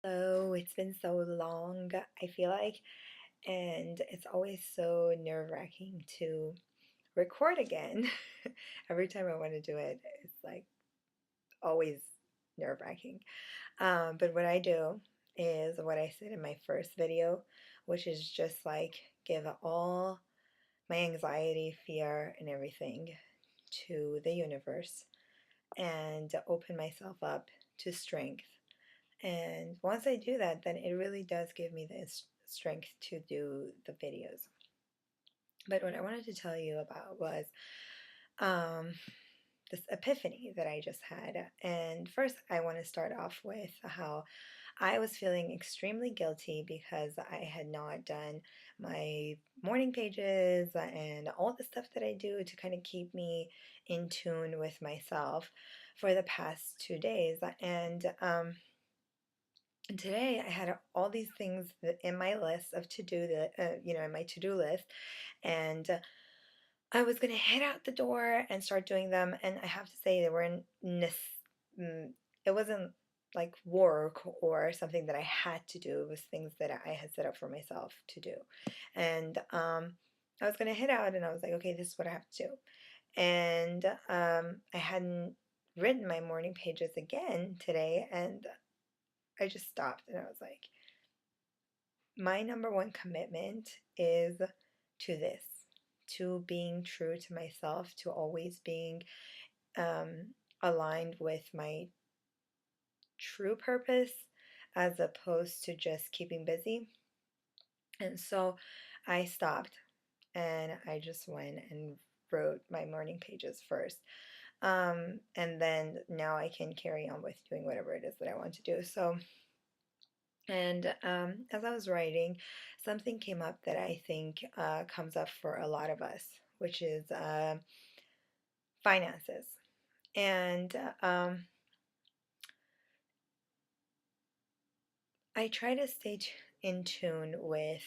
Hello, it's been so long, I feel like, and it's always so nerve-wracking to record again. Every time I want to do it, it's like always nerve-wracking. But what I do is what I said in my first video, which is just like give all my anxiety, fear, and everything to the universe and open myself up to strength. And once I do that, then it really does give me the strength to do the videos. But what I wanted to tell you about was um, this epiphany that I just had. And first, I want to start off with how I was feeling extremely guilty because I had not done my morning pages and all the stuff that I do to kind of keep me in tune with myself for the past 2 days. And today I had all these things in my list of to do that, in my to do list, and I was gonna head out the door and start doing them. And I have to say they weren't. It wasn't like work or something that I had to do. It was things that I had set up for myself to do, and I was gonna head out, and I was like, okay, this is what I have to do, and I hadn't written my morning pages again today, and I just stopped and I was like, my number one commitment is to this, to being true to myself, to always being aligned with my true purpose as opposed to just keeping busy. And so I stopped and I just went and wrote my morning pages first. And then now I can carry on with doing whatever it is that I want to do. And as I was writing, something came up that I think comes up for a lot of us, which is finances. And I try to stay in tune with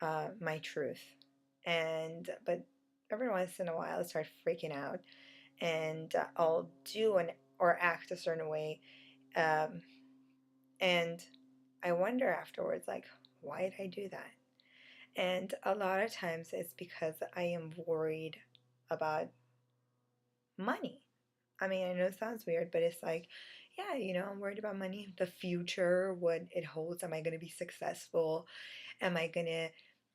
my truth. But every once in a while, I start freaking out, and I'll do or act a certain way, um, and I wonder afterwards, like, why did I do that? And a lot of times it's because I am worried about money. I mean, I know it sounds weird, but it's like, yeah, I'm worried about money, the future, what it holds. Am I going to be successful? Am I going to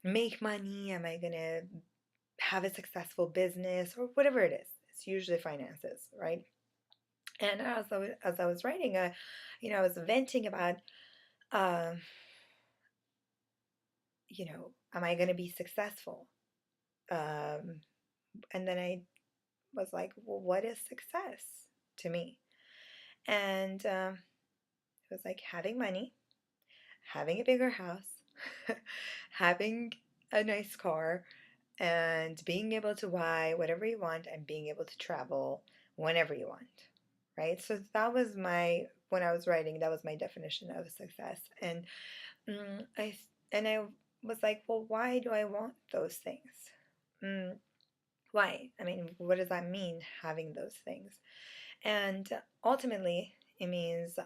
make money? Am I going to have a successful business or whatever it is? It's usually finances, right? And as I was writing, I was venting about, um, am I going to be successful? Um, and then I was like, well, what is success to me? And it was like having money, having a bigger house, having a nice car, and being able to buy whatever you want and being able to travel whenever you want. Right? So when I was writing, that was my definition of success. And mm, I, I was like, well, why do I want those things? Mm, why? I mean, what does that mean, having those things? And ultimately, it means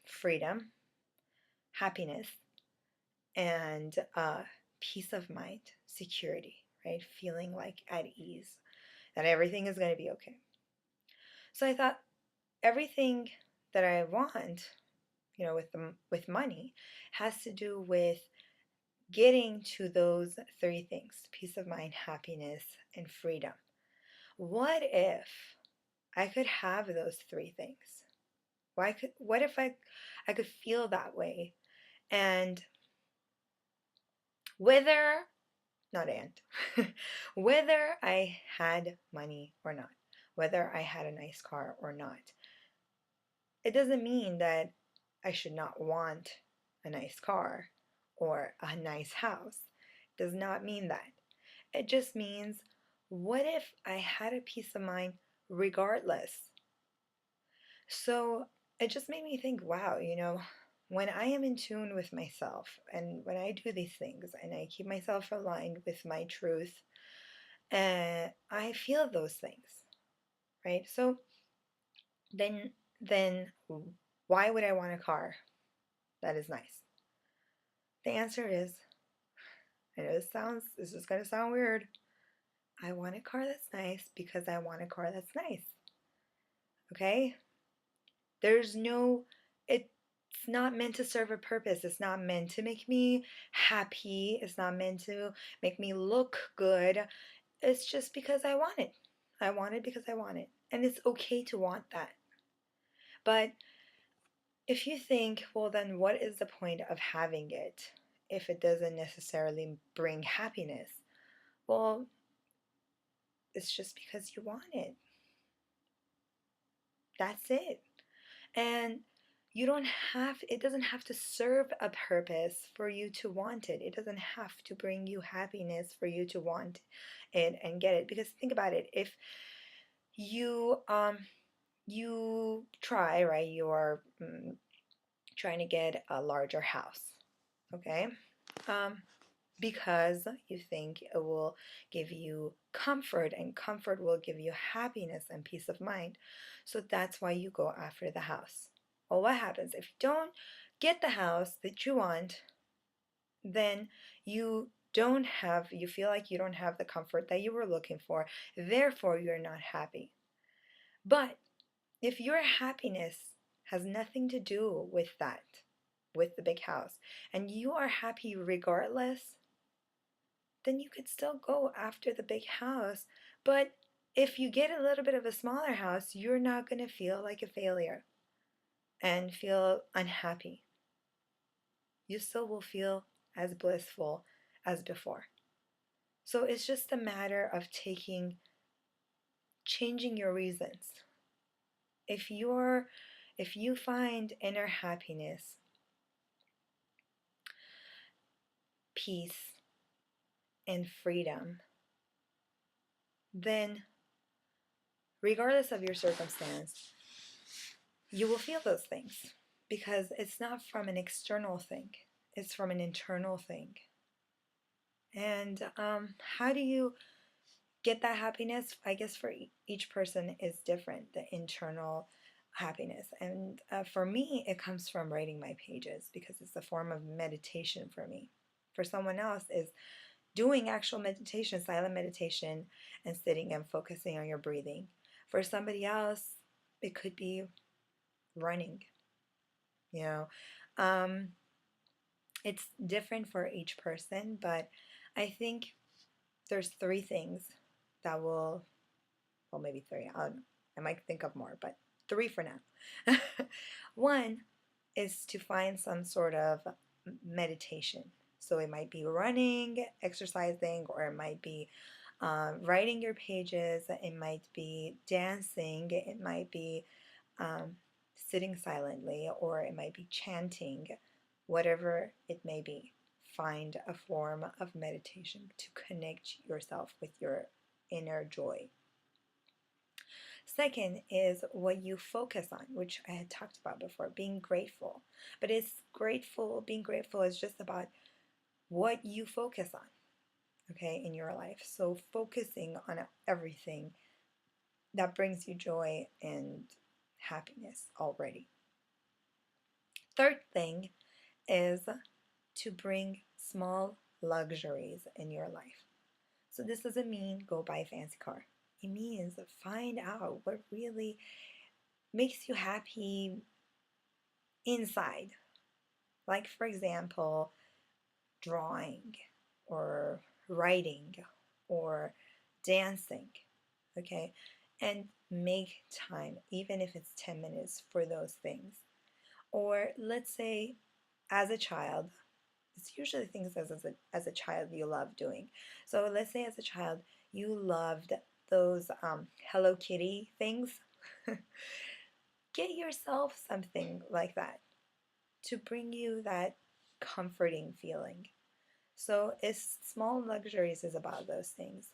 freedom, happiness, and peace of mind, security, right? Feeling like at ease, that everything is going to be okay. So I thought everything that I want, with money, has to do with getting to those three things: peace of mind, happiness, and freedom. What if I could have those three things? What if I could feel that way? And whether, not and, whether I had money or not, whether I had a nice car or not, it doesn't mean that I should not want a nice car or a nice house. It does not mean that. It just means, what if I had a peace of mind regardless? So it just made me think, wow, when I am in tune with myself and when I do these things and I keep myself aligned with my truth, I feel those things, right? So then Why would I want a car that is nice? The answer is, I know this is going to sound weird. I want a car that's nice because I want a car that's nice. Okay? There's no, it's not meant to serve a purpose. It's not meant to make me happy. It's not meant to make me look good. It's just because I want it. I want it because I want it. And it's okay to want that. But if you think, well, then what is the point of having it if it doesn't necessarily bring happiness? Well, it's just because you want it. That's it. And you don't have, it doesn't have to serve a purpose for you to want it. It doesn't have to bring you happiness for you to want it and get it. Because think about it, if you you try, right, you are trying to get a larger house, okay, um, because you think it will give you comfort, and comfort will give you happiness and peace of mind. So that's why you go after the house. Well, what happens if you don't get the house that you want? Then you feel like you don't have the comfort that you were looking for, therefore you're not happy. But if your happiness has nothing to do with that, with the big house, and you are happy regardless, then you could still go after the big house. But if you get a little bit of a smaller house, you're not going to feel like a failure and feel unhappy. You still will feel as blissful as before. So it's just a matter of changing your reasons. If you find inner happiness, peace, and freedom, then regardless of your circumstance, you will feel those things because it's not from an external thing, it's from an internal thing. And how do you get that happiness? I guess for each person is different, the internal happiness. And for me, it comes from writing my pages because it's a form of meditation for me. For someone else, is doing actual meditation, silent meditation, and sitting and focusing on your breathing. For somebody else, it could be running. You know, um, it's different for each person, but I think there's three things that will, well, maybe three. I might think of more, but three for now. One is to find some sort of meditation. So it might be running, exercising, or it might be writing your pages, it might be dancing, it might be um, sitting silently, or it might be chanting, whatever it may be. Find a form of meditation to connect yourself with your inner joy. Second is what you focus on, which I had talked about before, being grateful. But being grateful is just about what you focus on, okay, in your life. So focusing on everything that brings you joy and happiness already. Third thing is to bring small luxuries in your life. So this doesn't mean go buy a fancy car. It means find out what really makes you happy inside. Like, for example, drawing or writing or dancing, okay? And make time, even if it's 10 minutes, for those things. Or let's say, as a child, it's usually things as a child you love doing. So let's say as a child you loved those Hello Kitty things. Get yourself something like that to bring you that comforting feeling. So it's small luxuries is about those things.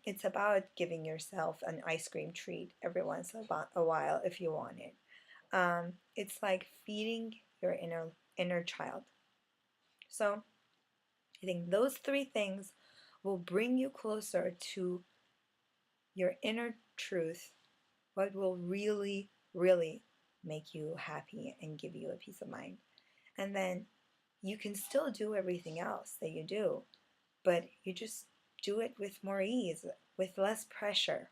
It's about giving yourself an ice cream treat every once in a while if you want it. It's like feeding your inner child. So I think those three things will bring you closer to your inner truth, what will really, really make you happy and give you a peace of mind. And then you can still do everything else that you do, but you just do it with more ease, with less pressure.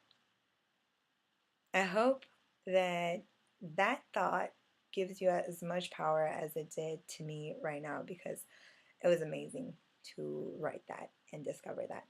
I hope that that thought gives you as much power as it did to me right now, because it was amazing to write that and discover that.